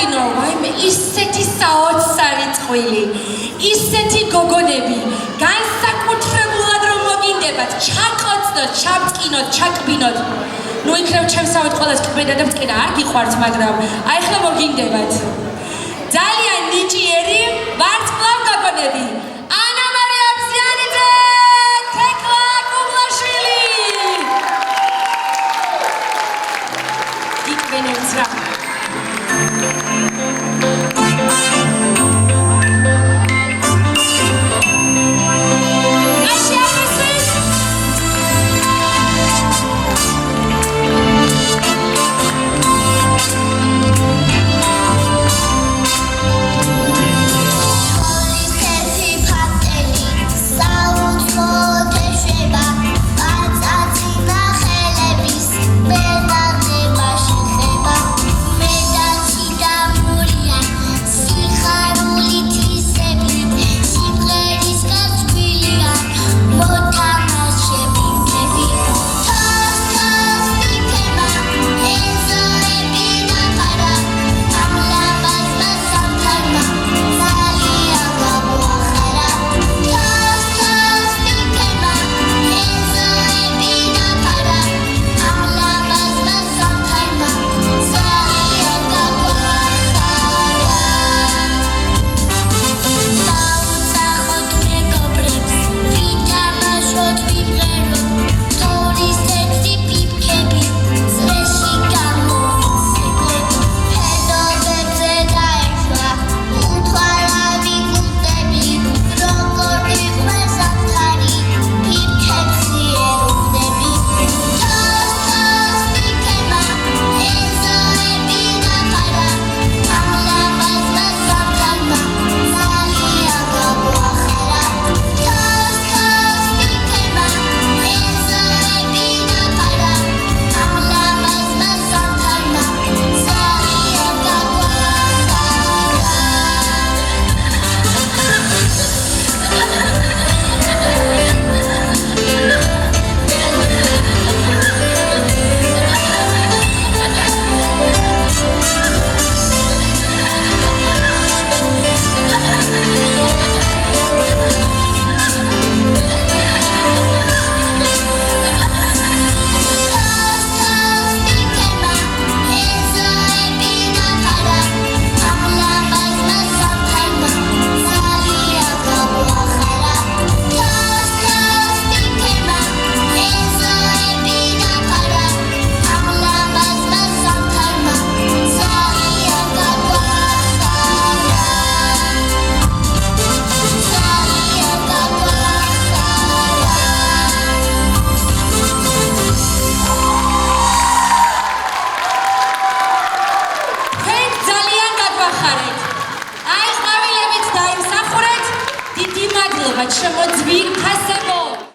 წავადგინო, ვაიმე, ისეთი საოცარი წყვილი, ისეთი გოგონები, განსაკუთრებულად რომ მოგინდებათ, ჩაყოცნოთ, ჩაბწყინოთ, ჩაკბინოთ. ნუ იქნებ ჩემსავით ყველას კბედა და ბწყინა, არ გიყვართ, მაგრამ აი ახლა მოგინდებათ. ძალიან ნიჭიერი, ვარსკვლავ გოგონები. ანა მარია ბზიანიძე, თექლა კუგლაშვილი. იქ ვენერც რა.